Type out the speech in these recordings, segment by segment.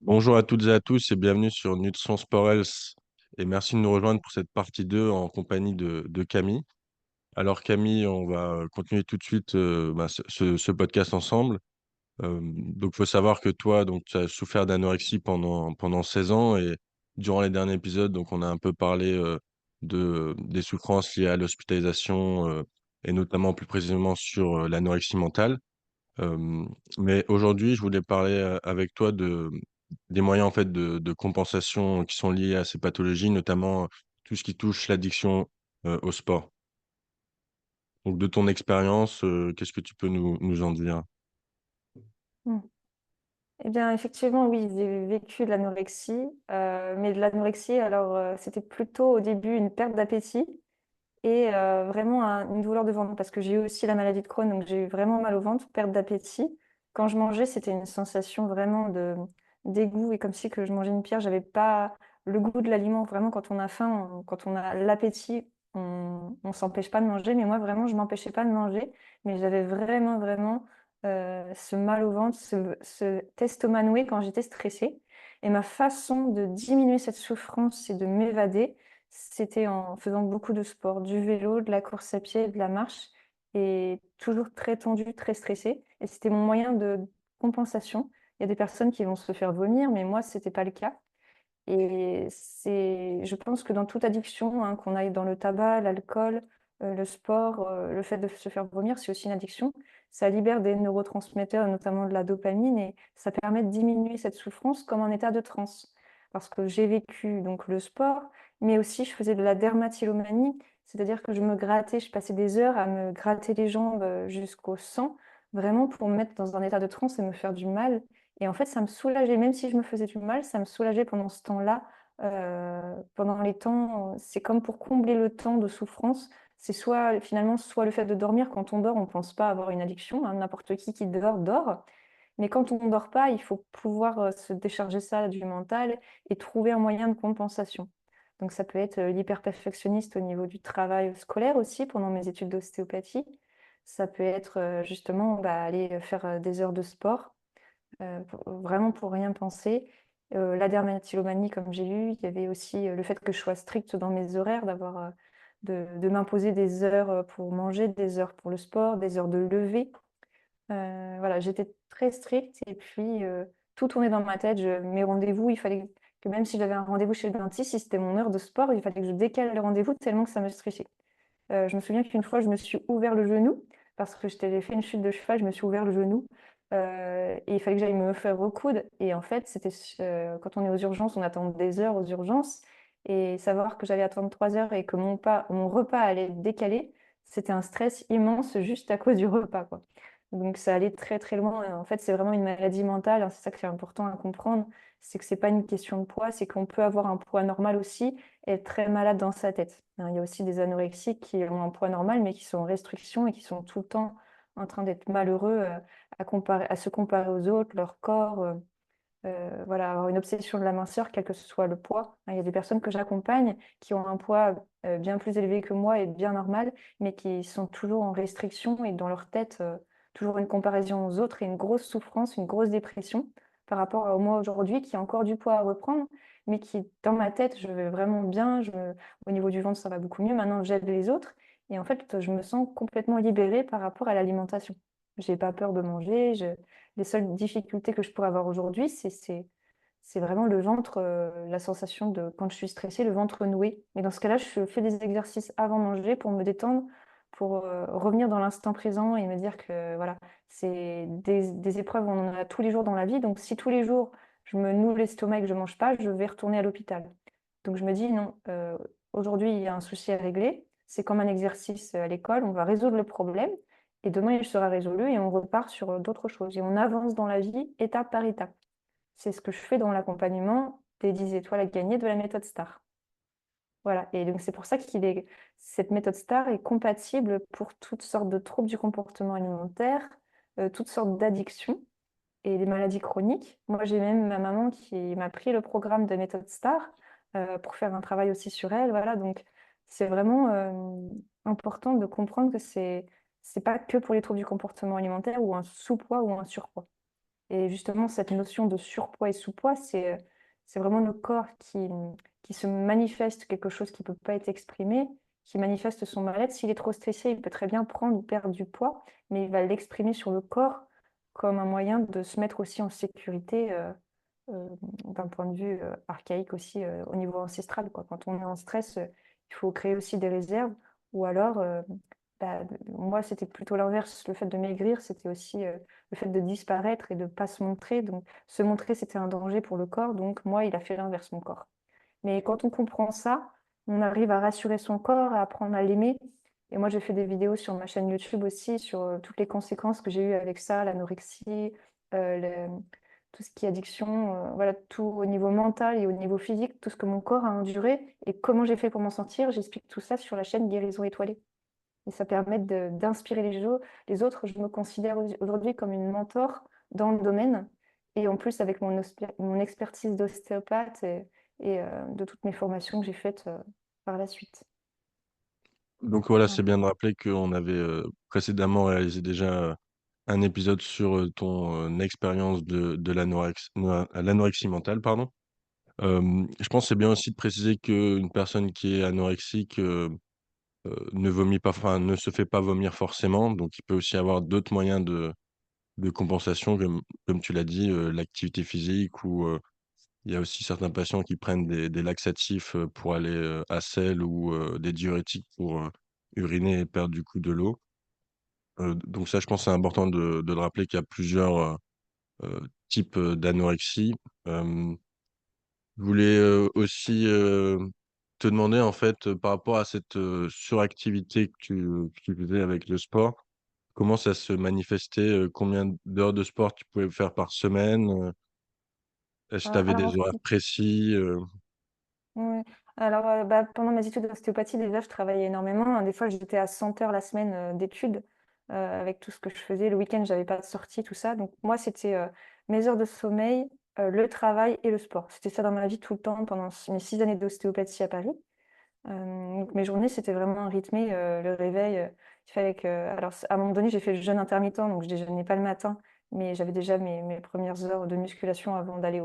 Bonjour à toutes et à tous et bienvenue sur Nutrition Sport Health et merci de nous rejoindre pour cette partie 2 en compagnie de Camille. Alors Camille, on va continuer tout de suite ce podcast ensemble. Donc il faut savoir que toi, donc, tu as souffert d'anorexie pendant 16 ans et durant les derniers épisodes, donc, on a un peu parlé des souffrances liées à l'hospitalisation et notamment plus précisément sur l'anorexie mentale. Mais aujourd'hui, je voulais parler, avec toi des moyens, en fait, de compensation qui sont liés à ces pathologies, notamment, tout ce qui touche l'addiction, au sport. Donc de ton expérience, qu'est-ce que tu peux nous en dire? Mmh. Eh bien, effectivement, oui, j'ai vécu de l'anorexie, mais de l'anorexie, alors, c'était plutôt au début une perte d'appétit et vraiment une douleur de ventre parce que j'ai eu aussi la maladie de Crohn, donc j'ai eu vraiment mal au ventre, perte d'appétit. Quand je mangeais, c'était une sensation vraiment de dégoût et comme si que je mangeais une pierre. J'avais pas le goût de l'aliment. Vraiment, quand on a faim, quand on a l'appétit, on s'empêche pas de manger, mais moi, vraiment, je m'empêchais pas de manger, mais j'avais vraiment, vraiment, ce mal au ventre, cet estomac noué quand j'étais stressée et ma façon de diminuer cette souffrance et de m'évader, c'était en faisant beaucoup de sport, du vélo, de la course à pied, de la marche et toujours très tendue, très stressée et c'était mon moyen de compensation. Il y a des personnes qui vont se faire vomir, mais moi, c'était pas le cas et je pense que dans toute addiction, hein, qu'on aille dans le tabac, l'alcool, le sport, le fait de se faire vomir, c'est aussi une addiction. Ça libère des neurotransmetteurs, notamment de la dopamine et ça permet de diminuer cette souffrance comme en état de transe. Parce que j'ai vécu donc le sport, mais aussi je faisais de la dermatillomanie, c'est-à-dire que je me grattais, je passais des heures à me gratter les jambes, jusqu'au sang, vraiment pour me mettre dans un état de transe et me faire du mal et en fait, ça me soulageait, même si je me faisais du mal, ça me soulageait pendant ce temps-là. Pendant les temps, c'est comme pour combler le temps de souffrance. C'est soit finalement, soit le fait de dormir. Quand on dort, on pense pas avoir une addiction, hein. N'importe qui dort, dort. Mais quand on dort pas, il faut pouvoir, se décharger ça du mental et trouver un moyen de compensation. Donc ça peut être, l'hyperperfectionniste au niveau du travail scolaire aussi, pendant mes études d'ostéopathie. Ça peut être, justement, bah, aller, faire, des heures de sport. Vraiment pour rien penser. La dermatillomanie, comme j'ai lu, il y avait aussi, le fait que je sois stricte dans mes horaires, de m'imposer des heures, pour manger, des heures pour le sport, des heures de lever. Voilà, j'étais très stricte et puis, tout tournait dans ma tête. Mes rendez-vous, il fallait que même si j'avais un rendez-vous chez le dentiste, si c'était mon heure de sport, il fallait que je décale le rendez-vous tellement que ça me stressait. Je me souviens qu'une fois, je me suis ouvert le genou parce que j'ai fait une chute de cheval, je me suis ouvert le genou, et il fallait que j'aille me faire recoudre et en fait, quand on est aux urgences, on attend des heures aux urgences et savoir que j'allais attendre 3 heures et que mon repas allait être décalé, c'était un stress immense juste à cause du repas, quoi. Donc ça allait très, très loin et en fait, c'est vraiment une maladie mentale, hein, c'est ça qui est important à comprendre, c'est que c'est pas une question de poids, c'est qu'on peut avoir un poids normal aussi et être très malade dans sa tête. Hein, il y a aussi des anorexiques qui ont un poids normal, mais qui sont en restriction et qui sont tout le temps en train d'être malheureux, à se comparer aux autres, leur corps, voilà, avoir une obsession de la minceur, quel que ce soit le poids. Hein, il y a des personnes que j'accompagne qui ont un poids bien plus élevé que moi et bien normal, mais qui sont toujours en restriction et dans leur tête, toujours une comparaison aux autres et une grosse souffrance, une grosse dépression par rapport à moi aujourd'hui qui a encore du poids à reprendre, mais qui, dans ma tête, je vais vraiment bien, au niveau du ventre, ça va beaucoup mieux. Maintenant, j'aide les autres et en fait, je me sens complètement libérée par rapport à l'alimentation. J'ai pas peur de manger, les seules difficultés que je pourrais avoir aujourd'hui, c'est vraiment le ventre, la sensation de quand je suis stressée, le ventre noué. Mais dans ce cas-là, je fais des exercices avant de manger pour me détendre, pour revenir dans l'instant présent et me dire que voilà, c'est des épreuves, on en a tous les jours dans la vie. Donc si tous les jours, je me noue l'estomac et que je mange pas, je vais retourner à l'hôpital. Donc je me dis non, aujourd'hui, il y a un souci à régler. C'est comme un exercice à l'école, on va résoudre le problème et demain, il sera résolu et on repart sur d'autres choses. Et on avance dans la vie étape par étape. C'est ce que je fais dans l'accompagnement des 10 étoiles à gagner de la méthode STAR. Voilà. Et donc, c'est pour ça cette méthode STAR est compatible pour toutes sortes de troubles du comportement alimentaire, toutes sortes d'addictions et des maladies chroniques. Moi, j'ai même ma maman qui m'a pris le programme de méthode STAR pour faire un travail aussi sur elle. Voilà. Donc, c'est vraiment important de comprendre que c'est pas que pour les troubles du comportement alimentaire ou un sous-poids ou un surpoids. Et justement, cette notion de surpoids et sous-poids, c'est vraiment le corps qui se manifeste quelque chose qui peut pas être exprimé, qui manifeste son mal-être. S'il est trop stressé, il peut très bien prendre ou perdre du poids, mais il va l'exprimer sur le corps comme un moyen de se mettre aussi en sécurité, d'un point de vue, archaïque aussi, au niveau ancestral, quoi. Quand on est en stress, il faut créer aussi des réserves ou alors, bah, moi, c'était plutôt l'inverse. Le fait de maigrir, c'était aussi, le fait de disparaître et de pas se montrer. Donc se montrer, c'était un danger pour le corps, donc moi, il a fait l'inverse, mon corps. Mais quand on comprend ça, on arrive à rassurer son corps, à apprendre à l'aimer. Et moi, j'ai fait des vidéos sur ma chaîne YouTube aussi sur toutes les conséquences que j'ai eues avec ça, l'anorexie, tout ce qui est addiction, voilà, tout au niveau mental et au niveau physique, tout ce que mon corps a enduré et comment j'ai fait pour m'en sortir. J'explique tout ça sur la chaîne Guérison Étoilée. Et ça permet d'inspirer les autres. Je me considère aujourd'hui comme une mentor dans le domaine. Et en plus, avec mon expertise d'ostéopathe et de toutes mes formations que j'ai faites par la suite. Donc voilà, Ouais. c'est bien de rappeler qu'on avait, précédemment réalisé déjà, un épisode sur, ton, expérience de l'anorexie mentale, pardon. Je pense que c'est bien aussi de préciser qu'une personne qui est anorexique, ne vomit pas, enfin, ne se fait pas vomir forcément, donc il peut aussi avoir d'autres moyens de compensation comme tu l'as dit, l'activité physique ou, il y a aussi certains patients qui prennent des laxatifs, pour aller, à selle ou, des diurétiques pour, uriner et perdre du coup de l'eau. Donc ça, je pense, c'est important de le rappeler qu'il y a plusieurs, types, d'anorexie. Hem, je voulais, aussi, te demander en fait, par rapport à cette, suractivité que tu faisais avec le sport, comment ça se manifestait? Combien d'heures de sport tu pouvais faire par semaine? Est-ce que tu avais Alors, en des fait, horaires précis? ouais. Alors, bah, pendant mes études d'ostéopathie, déjà, je travaillais énormément, hein. Des fois, j'étais à 100 heures la semaine, d'études, avec tout ce que je faisais. Le week-end, j'avais pas de sortie, tout ça. Donc moi, c'était, mes heures de sommeil, le travail et le sport. C'était ça dans ma vie tout le temps pendant mes 6 années d'ostéopathie à Paris. Donc mes journées, c'était vraiment rythmé, le réveil, il fallait que alors à un moment donné, j'ai fait le jeûne intermittent, donc je déjeunais pas le matin, mais j'avais déjà mes 1 heures de musculation avant d'aller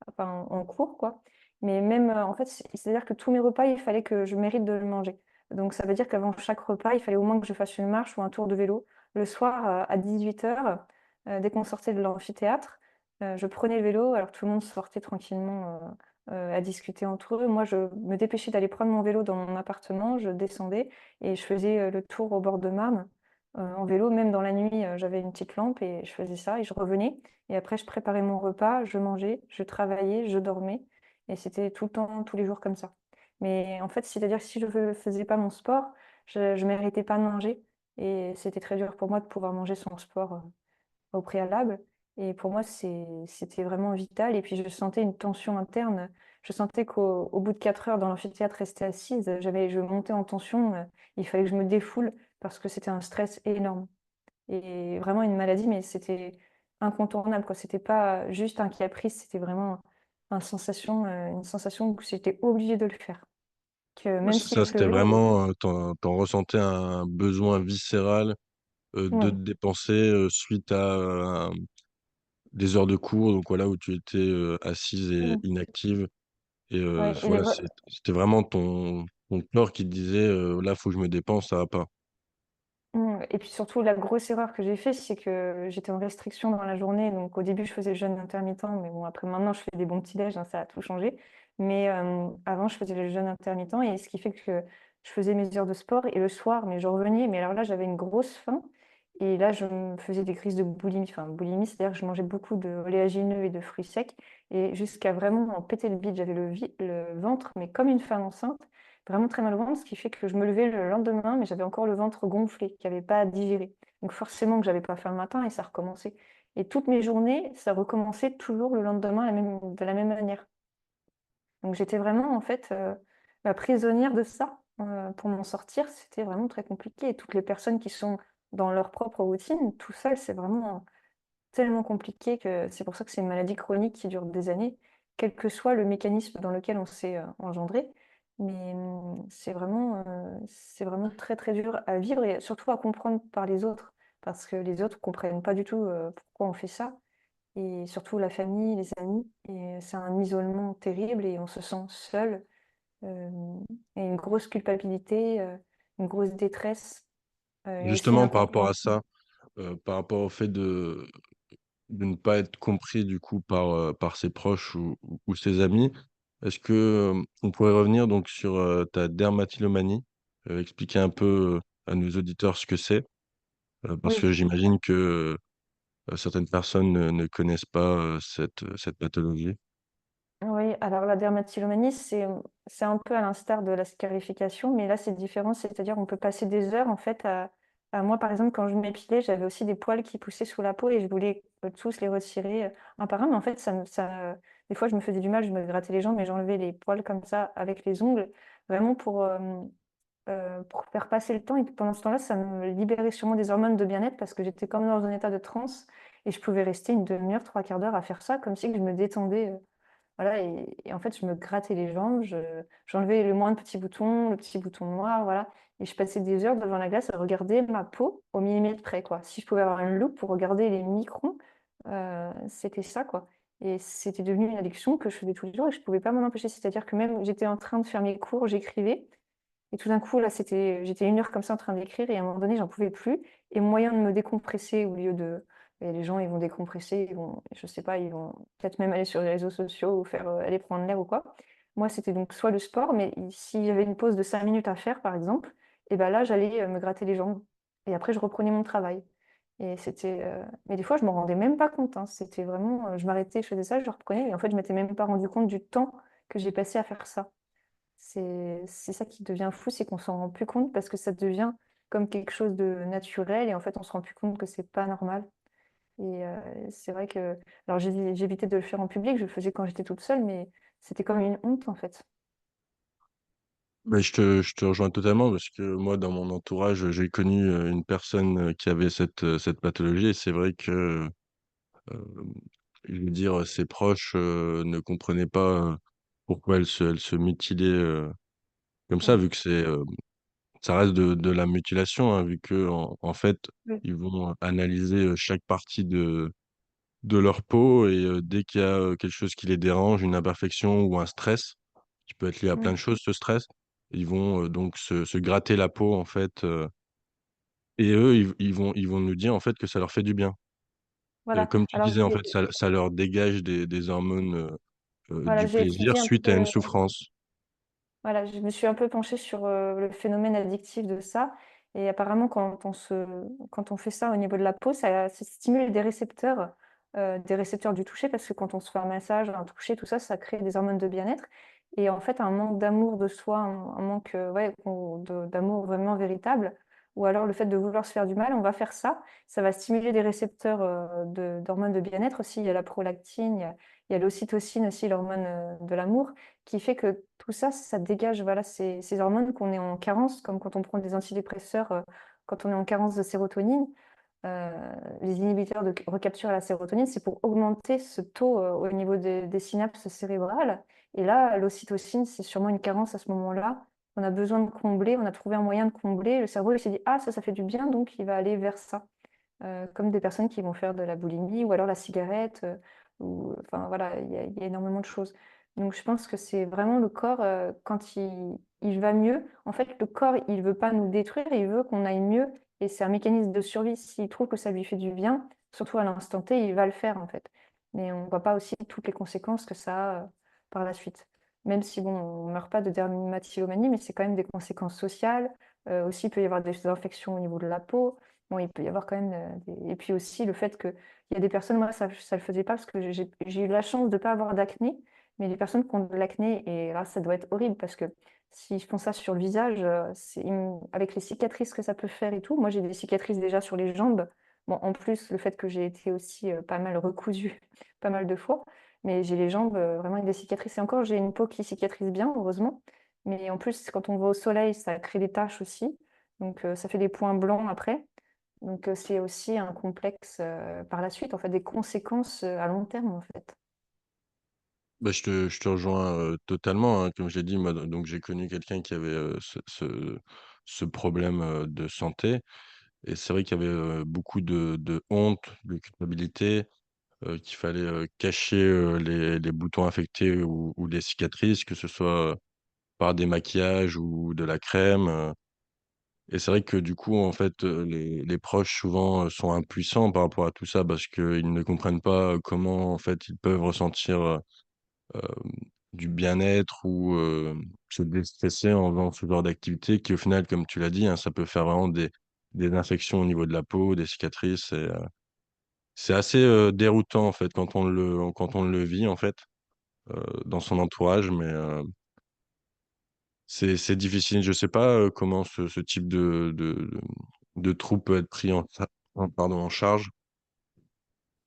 enfin, en cours, quoi. Mais même, en fait, c'est-à-dire que tous mes repas, il fallait que je mérite de le manger. Donc ça veut dire qu'avant chaque repas, il fallait au moins que je fasse une marche ou un tour de vélo. Le soir, à 18h, dès qu'on sortait de l'amphithéâtre, je prenais le vélo, alors tout le monde sortait tranquillement, à discuter entre eux. Moi, je me dépêchais d'aller prendre mon vélo dans mon appartement, je descendais et je faisais, le tour au bord de Marne, en vélo. Même dans la nuit, j'avais une petite lampe et je faisais ça et je revenais et après, je préparais mon repas, je mangeais, je travaillais, je dormais. Et c'était tout le temps, tous les jours comme ça. Mais en fait, c'est-à-dire que si je ne faisais pas mon sport, je ne méritais pas de manger. Et c'était très dur pour moi de pouvoir manger sans sport au préalable. Et pour moi, c'était vraiment vital. Et puis, je sentais une tension interne. Je sentais qu'au bout de 4 heures dans l'amphithéâtre, rester assise, je montais en tension. Il fallait que je me défoule parce que c'était un stress énorme et vraiment une maladie, mais c'était incontournable, quoi. C'était pas juste un caprice, c'était vraiment une sensation où j'étais obligée de le faire. Que Ouais, même c'est si ça, avec le c'était vélo, vraiment, tu ressentais un besoin viscéral, de te ouais, dépenser, suite à, des heures de cours, donc voilà, où tu étais, assise et mmh, inactive et ouais, et voilà, c'était vraiment ton corps qui te disait, «Là, faut que je me dépense, ça va pas». et puis surtout, la grosse erreur que j'ai fait, c'est que j'étais en restriction dans la journée. Donc au début, je faisais le jeûne intermittent, mais bon, après maintenant, je fais des bons petits déj, hein, ça a tout changé. Mais avant, je faisais le jeûne intermittent et ce qui fait que je faisais mes heures de sport et le soir, mais je revenais. Mais alors là, j'avais une grosse faim et là, je me faisais des crises de boulimie. Enfin, boulimie, c'est-à-dire que je mangeais beaucoup d'oléagineux et de fruits secs et jusqu'à vraiment en péter le bide. J'avais le ventre, mais comme une femme enceinte. Vraiment très mal au ventre, ce qui fait que je me levais le lendemain, mais j'avais encore le ventre gonflé, qui avait pas à digérer. Donc forcément que j'avais pas faim le matin et ça recommençait. Et toutes mes journées, ça recommençait toujours le lendemain de la même manière. Donc j'étais vraiment en fait, prisonnière de ça. Pour m'en sortir, c'était vraiment très compliqué et toutes les personnes qui sont dans leur propre routine, tout seul, c'est vraiment tellement compliqué que c'est pour ça que c'est une maladie chronique qui dure des années, quel que soit le mécanisme dans lequel on s'est, engendré. Mais, c'est vraiment très, très dur à vivre et surtout à comprendre par les autres. parce que les autres comprennent pas du tout, pourquoi on fait ça et surtout la famille, les amis et c'est un isolement terrible et on se sent seul, hem et une grosse culpabilité, une grosse détresse, et aussi une Justement, par rapport à incompréhension. ça, par rapport au fait de ne pas être compris du coup par ses proches ou ses amis. Est-ce que, on pourrait revenir donc sur, ta dermatillomanie? Expliquer un peu, à nos auditeurs ce que c'est? Parce Oui. que j'imagine que, certaines personnes ne connaissent pas, cette pathologie. Oui, alors la dermatillomanie, c'est un peu à l'instar de la scarification, mais là, c'est différent. C'est-à-dire, on peut passer des heures, en fait, à moi, par exemple, quand je m'épilais, j'avais aussi des poils qui poussaient sous la peau et je voulais, tous les retirer, un par un. Mais en fait, des fois, je me faisais du mal, je me grattais les jambes, mais j'enlevais les poils comme ça avec les ongles, vraiment pour faire passer le temps et pendant ce temps-là, ça me libérait sûrement des hormones de bien-être parce que j'étais comme dans un état de transe et je pouvais rester une demi-heure, trois quarts d'heure à faire ça comme si que je me détendais, voilà et en fait, je me grattais les jambes, j'enlevais le moindre petit bouton, le petit bouton noir, voilà et je passais des heures devant la glace à regarder ma peau au millimètre près, quoi. Si je pouvais avoir une loupe pour regarder les microns, c'était ça, quoi et c'était devenu une addiction que je faisais tous les jours et je pouvais pas m'en empêcher. C'est-à-dire que même j'étais en train de faire mes cours, j'écrivais et tout d'un coup, là, j'étais 1 heure comme ça en train d'écrire et à un moment donné, j'en pouvais plus et moyen de me décompresser au lieu de et les gens, ils vont décompresser, ils vont je sais pas, ils vont peut-être même aller sur les réseaux sociaux ou faire, aller prendre l'air ou quoi. Moi, c'était donc soit le sport, mais s'il y avait une pause de 5 minutes à faire, par exemple et ben là, j'allais, me gratter les jambes et après je reprenais mon travail et mais des fois, je m'en rendais même pas compte, hein. C'était vraiment, je m'arrêtais, je faisais ça, je reprenais et en fait, je m'étais même pas rendu compte du temps que j'ai passé à faire ça. C'est ça qui devient fou, c'est qu'on s'en rend plus compte parce que ça devient comme quelque chose de naturel et en fait, on se rend plus compte que c'est pas normal et c'est vrai que alors j'évitais de le faire en public, je le faisais quand j'étais toute seule, mais c'était comme une honte, en fait. Mais je te rejoins totalement parce que moi, dans mon entourage, j'ai connu, une personne, qui avait cette pathologie et c'est vrai que, hem, je veux dire, ses proches, ne comprenaient pas, pourquoi elle se mutilait, comme ça, Mmh. vu que ça reste de la mutilation, hein, vu qu'en fait, Oui, ils vont analyser, chaque partie de leur peau et dès qu'il y a, quelque chose qui les dérange, une imperfection ou un stress, qui peut être lié à plein mmh, de choses, ce stress, ils vont, donc se gratter la peau, en fait, et eux, ils vont nous dire, en fait, que ça leur fait du bien. voilà. Comme tu Alors disais, en fait, ça leur dégage des hormones, du j'ai plaisir étudié un suite à une peu. souffrance. Voilà, je me suis un peu penchée sur, le phénomène addictif de ça et apparemment quand on fait ça au niveau de la peau, ça stimule des récepteurs du toucher parce que quand on se fait un massage, un toucher, tout ça, ça crée des hormones de bien-être et en fait, un manque d'amour de soi, un manque, ouais, d'amour vraiment véritable ou alors le fait de vouloir se faire du mal, on va faire ça. Ça va stimuler des récepteurs, d'hormones de bien-être aussi. Il y a la prolactine, il y a l'ocytocine aussi, l'hormone, de l'amour qui fait que tout ça, ça dégage, voilà, ces hormones qu'on est en carence, comme quand on prend des antidépresseurs, quand on est en carence de sérotonine. Heu, les inhibiteurs de recapture à la sérotonine, c'est pour augmenter ce taux, au niveau des synapses cérébrales et là, l'ocytocine, c'est sûrement une carence à ce moment-là. On a besoin de combler, on a trouvé un moyen de combler. Le cerveau, il s'est dit: «Ah ça fait du bien», donc il va aller vers ça. Comme des personnes qui vont faire de la boulimie ou alors la cigarette, ou enfin voilà, il y a énormément de choses. Donc je pense que c'est vraiment le corps, quand il va mieux, en fait, le corps, il veut pas nous détruire, il veut qu'on aille mieux et c'est un mécanisme de survie. S'il trouve que ça lui fait du bien, surtout à l'instant T, il va le faire, en fait. Mais on voit pas aussi toutes les conséquences que ça a, par la suite. Même si bon, on meurt pas de dermatillomanie, mais c'est quand même des conséquences sociales. Aussi, il peut y avoir des infections au niveau de la peau. Bon, il peut y avoir quand même, des et puis aussi le fait qu'il y a des personnes, moi ça le faisait pas parce que j'ai eu la chance de pas avoir d'acné, mais les personnes qui ont de l'acné et là, ça doit être horrible parce que s'ils font ça sur le visage, avec les cicatrices que ça peut faire et tout, moi j'ai des cicatrices déjà sur les jambes. Bon, en plus, le fait que j'ai été aussi, pas mal recousue pas mal de fois, mais j'ai les jambes, vraiment avec des cicatrices et encore j'ai une peau qui cicatrise bien, heureusement, mais en plus, quand on va au soleil, ça crée des taches aussi, donc ça fait des points blancs après. Donc, c'est aussi un complexe, par la suite, en fait, des conséquences, à long terme, en fait. Bah, je te rejoins, totalement, hein. Comme je l'ai dit, moi, donc j'ai connu quelqu'un qui avait, ce problème, de santé et c'est vrai qu'il y avait, beaucoup de honte, de culpabilité, qu'il fallait, cacher, les boutons infectés ou les cicatrices, que ce soit, par des maquillages ou de la crème, et c'est vrai que du coup, en fait, les proches souvent, sont impuissants par rapport à tout ça parce qu'ils ne comprennent pas comment, en fait, ils peuvent ressentir, du bien-être ou, se déstresser en faisant ce genre d'activité qui, au final, comme tu l'as dit, hein, ça peut faire vraiment des infections au niveau de la peau, des cicatrices, et c'est assez, déroutant, en fait, quand on le vit, en fait, dans son entourage, mais c'est difficile. Je sais pas, comment ce type de trouble peut être pris en charge,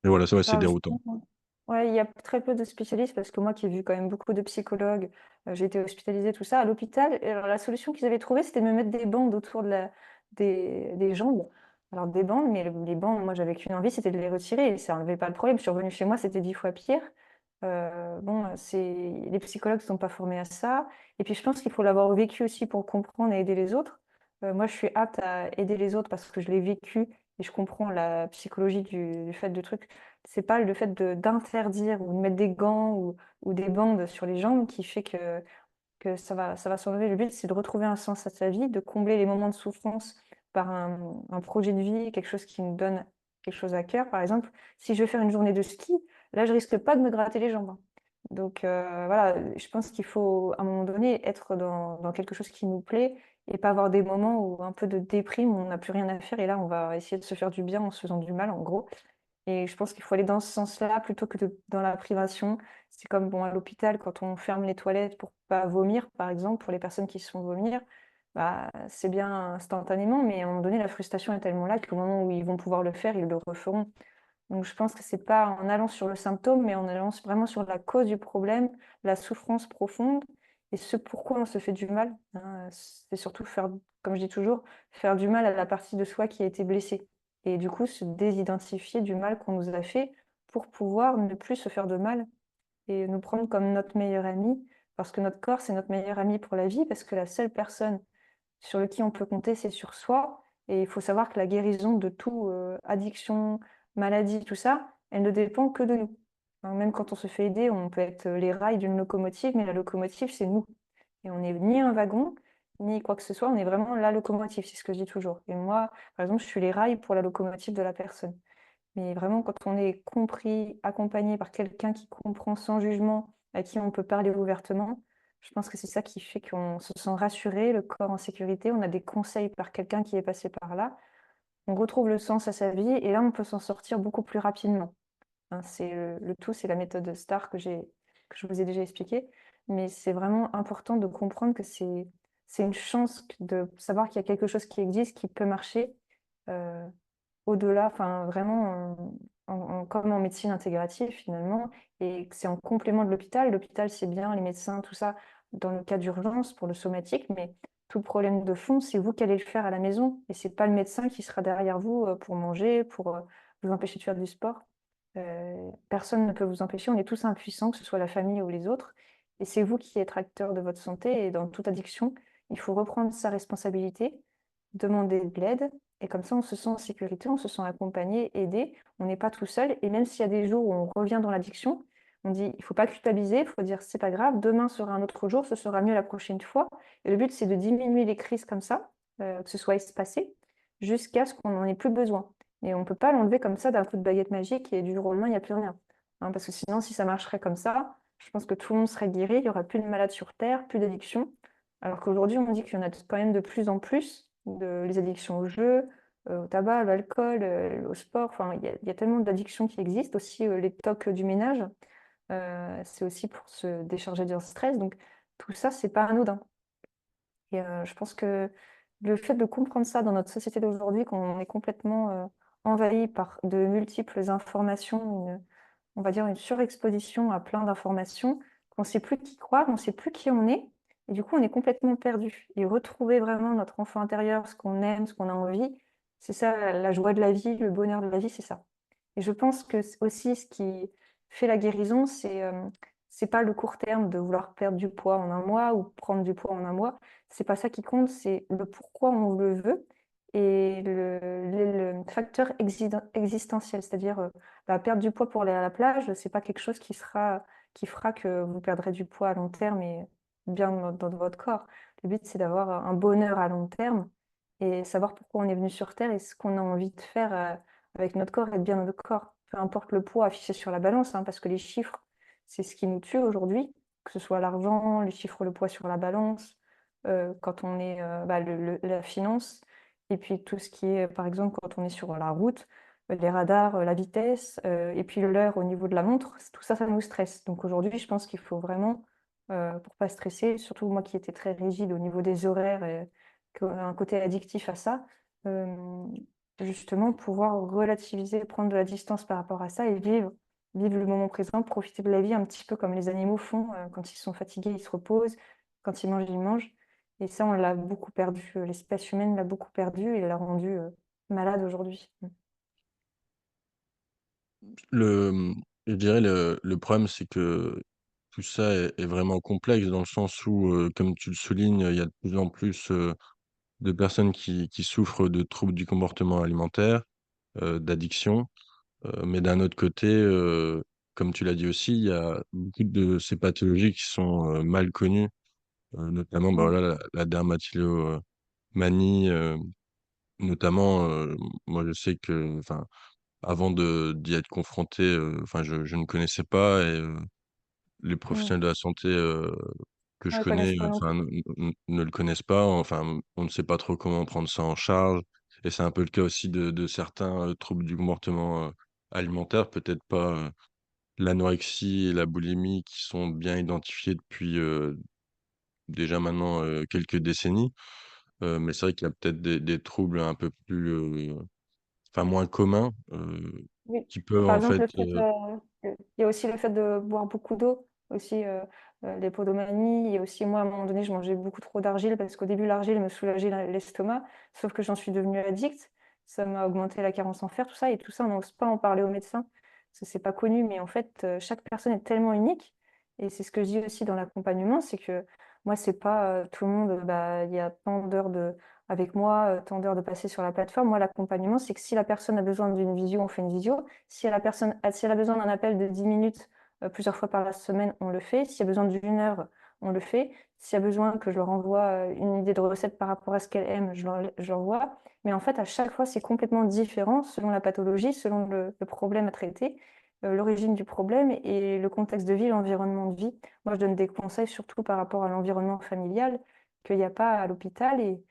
mais voilà, c'est, ouais, c'est Alors déroutant. justement, ouais, il y a très peu de spécialistes parce que moi qui ai vu quand même beaucoup de psychologues, j'ai été hospitalisée, tout ça, à l'hôpital. Et alors la solution qu'ils avaient trouvée, c'était de me mettre des bandes autour des jambes. Alors des bandes, mais les bandes, moi j'avais qu'une envie, c'était de les retirer et ça enlevait pas le problème. Je suis revenue chez moi, c'était 10 fois pire. Bon, les psychologues ne sont pas formés à ça. Et puis je pense qu'il faut l'avoir vécu aussi pour comprendre et aider les autres. Moi, je suis apte à aider les autres parce que je l'ai vécu et je comprends la psychologie du fait de trucs. C'est pas le fait d'interdire ou de mettre des gants ou des bandes sur les jambes qui fait que ça va s'enlever. Le but, c'est de retrouver un sens à sa vie, de combler les moments de souffrance par un projet de vie, quelque chose qui nous donne quelque chose à cœur. Par exemple, si je vais faire une journée de ski, là, je risque pas de me gratter les jambes, hein. Donc voilà, je pense qu'il faut à un moment donné être dans quelque chose qui nous plaît et pas avoir des moments où un peu de déprime, où on n'a plus rien à faire et là, on va essayer de se faire du bien en se faisant du mal, en gros. Et je pense qu'il faut aller dans ce sens-là plutôt que dans la privation. C'est comme bon, à l'hôpital, quand on ferme les toilettes pour pas vomir, par exemple, pour les personnes qui se font vomir, bah, c'est bien instantanément, mais à un moment donné, la frustration est tellement là qu'au moment où ils vont pouvoir le faire, ils le referont. Donc je pense que c'est pas en allant sur le symptôme, mais en allant vraiment sur la cause du problème, la souffrance profonde et ce pourquoi on se fait du mal, hein. C'est surtout faire, comme je dis toujours, faire du mal à la partie de soi qui a été blessée. Et du coup, se désidentifier du mal qu'on nous a fait pour pouvoir ne plus se faire de mal et nous prendre comme notre meilleur ami, parce que notre corps, c'est notre meilleur ami pour la vie, parce que la seule personne sur le qui on peut compter, c'est sur soi. Et il faut savoir que la guérison de tout, addiction, maladie, tout ça, elle ne dépend que de nous. Hein, même quand on se fait aider, on peut être les rails d'une locomotive, mais la locomotive, c'est nous. Et on n'est ni un wagon, ni quoi que ce soit, on est vraiment la locomotive, c'est ce que je dis toujours. Et moi, par exemple, je suis les rails pour la locomotive de la personne. Mais vraiment, quand on est compris, accompagné par quelqu'un qui comprend sans jugement, à qui on peut parler ouvertement, je pense que c'est ça qui fait qu'on se sent rassuré, le corps en sécurité, on a des conseils par quelqu'un qui est passé par là, on retrouve le sens à sa vie et là, on peut s'en sortir beaucoup plus rapidement. Hein, c'est le tout, c'est la méthode STAR que je vous ai déjà expliqué, mais c'est vraiment important de comprendre que c'est une chance de savoir qu'il y a quelque chose qui existe, qui peut marcher, euh, au-delà, enfin vraiment comme en médecine intégrative finalement, et que c'est en complément de l'hôpital. L'hôpital, c'est bien, les médecins, tout ça, dans le cas d'urgence pour le somatique, mais tout problème de fond, c'est vous qui allez le faire à la maison, et c'est pas le médecin qui sera derrière vous pour manger, pour vous empêcher de faire du sport. Personne ne peut vous empêcher, on est tous impuissants, que ce soit la famille ou les autres, et c'est vous qui êtes acteur de votre santé, et dans toute addiction, il faut reprendre sa responsabilité, demander de l'aide, et comme ça, on se sent en sécurité, on se sent accompagné, aidé, on n'est pas tout seul. Et même s'il y a des jours où on revient dans l'addiction, on dit, il faut pas culpabiliser, il faut dire, c'est pas grave, demain sera un autre jour, ce sera mieux la prochaine fois. Et le but, c'est de diminuer les crises comme ça, que ce soit espacé, jusqu'à ce qu'on n'en ait plus besoin. Et on ne peut pas l'enlever comme ça d'un coup de baguette magique et du jour au lendemain, il n'y a plus rien. Hein, parce que sinon, si ça marcherait comme ça, je pense que tout le monde serait guéri, il n'y aurait plus de malades sur Terre, plus d'addiction. Alors qu'aujourd'hui, on dit qu'il y en a quand même de plus en plus, les addictions au jeu, au tabac, à l'alcool, au sport. Enfin, il y a tellement d'addictions qui existent. Aussi, les tocs du ménage, c'est aussi pour se décharger d'un stress. Donc, tout ça, c'est pas anodin. Et je pense que le fait de comprendre ça dans notre société d'aujourd'hui, qu'on est complètement envahi par de multiples informations, on va dire une surexposition à plein d'informations, qu'on ne sait plus qui croire, on ne sait plus qui on est, et du coup on est complètement perdu. Et retrouver vraiment notre enfant intérieur, ce qu'on aime, ce qu'on a envie, c'est ça la joie de la vie, le bonheur de la vie, c'est ça. Et je pense que aussi ce qui fait la guérison, c'est pas le court terme de vouloir perdre du poids en un mois ou prendre du poids en un mois. C'est pas ça qui compte, c'est le pourquoi on le veut et le facteur existentiel, c'est-à-dire la perte du poids pour aller à la plage, c'est pas quelque chose qui fera que vous perdrez du poids à long terme et bien dans votre corps. Le but, c'est d'avoir un bonheur à long terme et savoir pourquoi on est venu sur Terre et ce qu'on a envie de faire avec notre corps et de bien notre corps. Peu importe le poids affiché sur la balance, hein, parce que les chiffres, c'est ce qui nous tue aujourd'hui, que ce soit l'argent, les chiffres, le poids sur la balance, quand on est bah, la finance, et puis tout ce qui est, par exemple, quand on est sur la route, les radars, la vitesse, et puis l'heure au niveau de la montre, tout ça, ça nous stresse. Donc aujourd'hui, je pense qu'il faut vraiment, pour pas stresser, surtout moi qui étais très rigide au niveau des horaires et un côté addictif à ça, euh, justement pouvoir relativiser, prendre de la distance par rapport à ça et vivre le moment présent, profiter de la vie un petit peu comme les animaux font, quand ils sont fatigués, ils se reposent, quand ils mangent, ils mangent. Et ça, on l'a beaucoup perdu. L'espèce humaine l'a beaucoup perdu et l'a rendu malade aujourd'hui. Le, je dirais le problème, c'est que tout ça est vraiment complexe dans le sens où, comme tu le soulignes, il y a de plus en plus de personnes qui souffrent de troubles du comportement alimentaire, d'addiction. Mais d'un autre côté, comme tu l'as dit aussi, il y a beaucoup de ces pathologies qui sont mal connues, notamment bah, Mm. voilà, la dermatillomanie, notamment, moi je sais que, enfin, avant d'y être confronté, enfin, je ne connaissais pas et les Mm. professionnels de la santé, que je Ouais, ils connaissent connais, pas non enfin, plus. ne le connaissent pas. Enfin, on ne sait pas trop comment prendre ça en charge et c'est un peu le cas aussi de certains, troubles du comportement, alimentaire. Peut-être pas, l'anorexie et la boulimie qui sont bien identifiés depuis, déjà maintenant, quelques décennies. Mais c'est vrai qu'il y a peut-être des troubles un peu plus, enfin moins communs, Oui. qui peuvent Par en exemple, fait, il y a aussi le fait de boire beaucoup d'eau, aussi l'hypodomanie. Et aussi, moi, à un moment donné, je mangeais beaucoup trop d'argile parce qu'au début, l'argile me soulageait l'estomac, sauf que j'en suis devenue addict. Ça m'a augmenté la carence en fer, tout ça. Et tout ça, on n'ose pas en parler aux médecins parce que c'est pas connu. Mais en fait, chaque personne est tellement unique. Et c'est ce que je dis aussi dans l'accompagnement, c'est que moi, c'est pas tout le monde, bah, il y a tant d'heures avec moi, tant d'heures de passer sur la plateforme. Moi, l'accompagnement, c'est que si la personne a besoin d'une visio, on fait une visio. Si elle a besoin d'un appel de 10 minutes plusieurs fois par la semaine, on le fait. S'il y a besoin d'une heure, on le fait. S'il y a besoin que je leur envoie une idée de recette par rapport à ce qu'elle aime, je l'envoie. Mais en fait, à chaque fois, c'est complètement différent selon la pathologie, selon le problème à traiter, l'origine du problème et le contexte de vie, l'environnement de vie. Moi, je donne des conseils surtout par rapport à l'environnement familial qu'il n'y a pas à l'hôpital. Et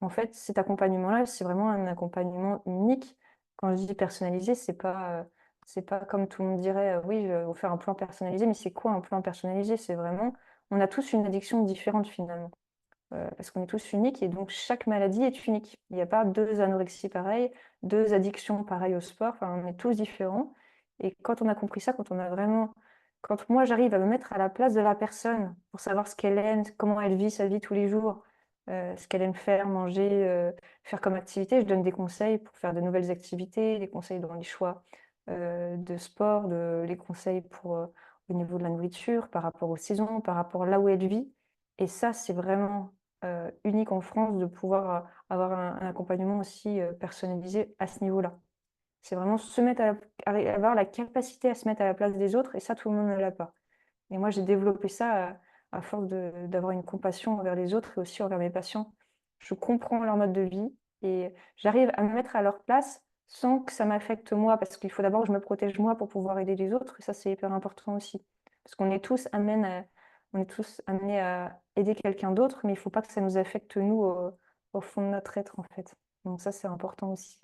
en fait, cet accompagnement-là, c'est vraiment un accompagnement unique. Quand je dis personnalisé, c'est pas comme tout le monde dirait, oui, je vais vous faire un plan personnalisé, mais c'est quoi un plan personnalisé? C'est vraiment, on a tous une addiction différente finalement, parce qu'on est tous uniques et donc chaque maladie est unique. Il n'y a pas deux anorexies pareilles, deux addictions pareilles au sport, enfin, on est tous différents. Et quand on a compris ça, quand moi j'arrive à me mettre à la place de la personne pour savoir ce qu'elle aime, comment elle vit sa vie tous les jours, ce qu'elle aime faire, manger, faire comme activité, je donne des conseils pour faire de nouvelles activités, des conseils dans les choix de sport, les conseils pour, au niveau de la nourriture, par rapport aux saisons, par rapport à là où elle vit. Et ça, c'est vraiment unique en France de pouvoir avoir un accompagnement aussi personnalisé à ce niveau-là. C'est vraiment se mettre avoir la capacité à se mettre à la place des autres, et ça, tout le monde ne l'a pas. Et moi, j'ai développé ça à force d'avoir une compassion envers les autres et aussi envers mes patients. Je comprends leur mode de vie et j'arrive à me mettre à leur place sans que ça m'affecte moi, parce qu'il faut d'abord que je me protège moi pour pouvoir aider les autres, et ça, c'est hyper important aussi. Parce on est tous amenés à aider quelqu'un d'autre, mais il ne faut pas que ça nous affecte nous au fond de notre être, en fait. Donc ça, c'est important aussi.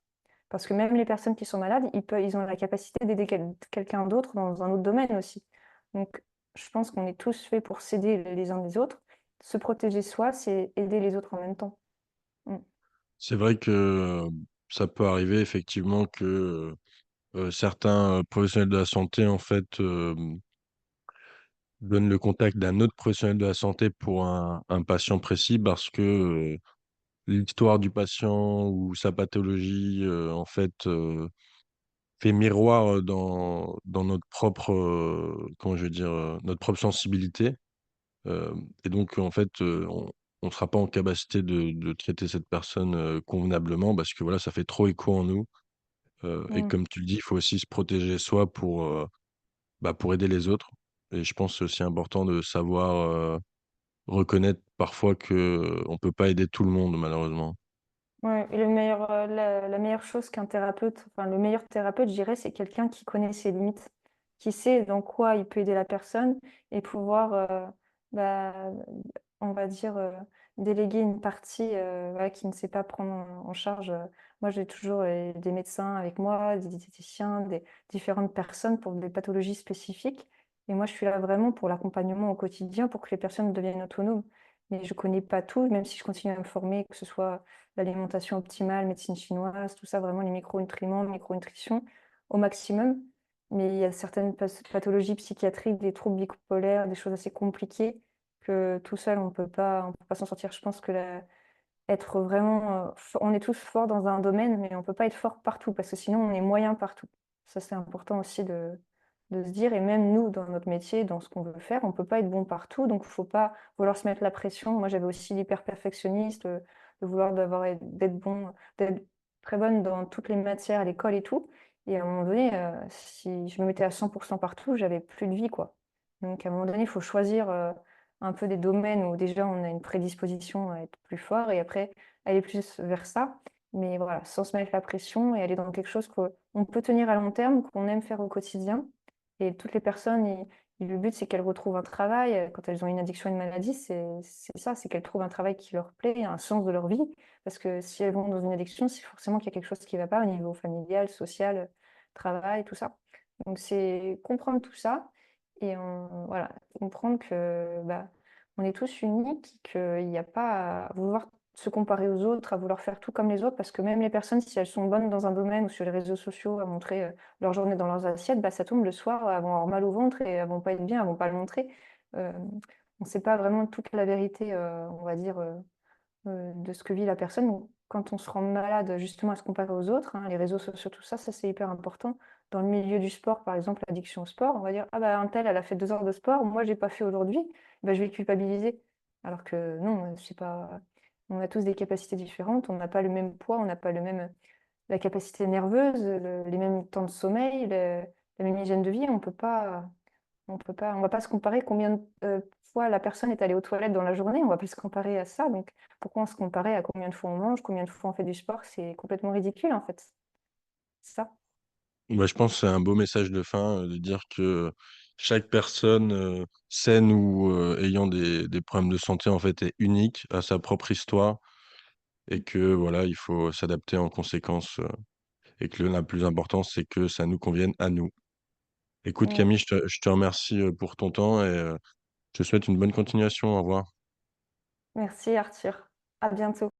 Parce que même les personnes qui sont malades, ils ont la capacité d'aider quelqu'un d'autre dans un autre domaine aussi. Donc, je pense qu'on est tous faits pour s'aider les uns les autres. Se protéger soi, c'est aider les autres en même temps. Mm. c'est vrai que, ça peut arriver effectivement que, certains, professionnels de la santé en fait, donnent le contact d'un autre professionnel de la santé pour un patient précis parce que, l'histoire du patient ou sa pathologie, en fait, fait miroir, dans notre propre, comment je vais dire? Notre propre sensibilité, et donc en fait, on sera pas en capacité de traiter cette personne, convenablement parce que voilà, ça fait trop écho en nous, et Mmh. comme tu le dis, il faut aussi se protéger soi pour aider les autres et je pense que c'est aussi important de savoir, reconnaître parfois que on peut pas aider tout le monde malheureusement. Ouais et la meilleure chose qu'un thérapeute enfin, le meilleur thérapeute, je dirais, c'est quelqu'un qui connaît ses limites, qui sait dans quoi il peut aider la personne et pouvoir, bah, on va dire, déléguer une partie, voilà, qu'il ne sait pas prendre en charge. Moi, j'ai toujours, des médecins avec moi, des diététiciens, des différentes personnes pour des pathologies spécifiques et moi, je suis là vraiment pour l'accompagnement au quotidien pour que les personnes deviennent autonomes. Mais je connais pas tout, même si je continue à me former, que ce soit l'alimentation optimale, médecine chinoise, tout ça, vraiment les micronutriments, micronutrition au maximum. Mais il y a certaines pathologies psychiatriques, des troubles bipolaires, des choses assez compliquées que tout seul on peut pas s'en sortir. Je pense que être vraiment, on est tous forts dans un domaine, mais on peut pas être fort partout parce que sinon on est moyen partout. Ça, c'est important aussi de se dire et même nous, dans notre métier, dans ce qu'on veut faire, on peut pas être bon partout, donc il faut pas vouloir se mettre la pression. Moi, j'avais aussi l'hyper-perfectionniste, de vouloir d'être bon, d'être très bonne dans toutes les matières à l'école et tout et à un moment donné, si je me mettais à 100 partout, j'avais plus de vie, quoi. Donc à un moment donné, il faut choisir, un peu des domaines où déjà on a une prédisposition à être plus fort et après aller plus vers ça. Mais voilà, sans se mettre la pression et aller dans quelque chose qu'on peut tenir à long terme, qu'on aime faire au quotidien. Et toutes les personnes, le but c'est qu'elles retrouvent un travail, quand elles ont une addiction, une maladie, c'est ça, c'est qu'elles trouvent un travail qui leur plaît, un sens de leur vie. Parce que si elles vont dans une addiction, c'est forcément qu'il y a quelque chose qui ne va pas au niveau familial, social, travail, tout ça. Donc c'est comprendre tout ça et voilà, comprendre que, bah, on est tous uniques, qu'il n'y a pas à vouloir se comparer aux autres, à vouloir faire tout comme les autres, parce que même les personnes, si elles sont bonnes dans un domaine ou sur les réseaux sociaux à montrer, leur journée dans leurs assiettes, bah, ça tombe le soir, elles vont avoir mal au ventre et elles vont pas être bien, elles vont pas le montrer. On ne sait pas vraiment toute la vérité, on va dire, de ce que vit la personne. Donc, quand on se rend malade, justement, à se comparer aux autres, hein, les réseaux sociaux, tout ça, ça c'est hyper important. Dans le milieu du sport, par exemple, l'addiction au sport, on va dire: «Ah bah, untel, elle a fait 2 heures de sport, moi j'ai pas fait aujourd'hui», bah, je vais culpabiliser. Alors que non, c'est pas on a tous des capacités différentes, on n'a pas le même poids, on n'a pas le même, la capacité nerveuse, les mêmes temps de sommeil, la même hygiène de vie, on va pas se comparer combien de, fois la personne est allée aux toilettes dans la journée, on va pas se comparer à ça, donc pourquoi on se comparait à combien de fois on mange, combien de fois on fait du sport? C'est complètement ridicule, en fait. C'est ça. Bah, je pense que c'est un beau message de fin, de dire que chaque personne, saine ou, ayant des problèmes de santé, en fait, est unique, a sa propre histoire et que voilà, il faut s'adapter en conséquence, et que le plus important, c'est que ça nous convienne à nous. Écoute Mmh. Camille, je te remercie, pour ton temps et je te souhaite une bonne continuation. Au revoir. Merci Arthur. À bientôt.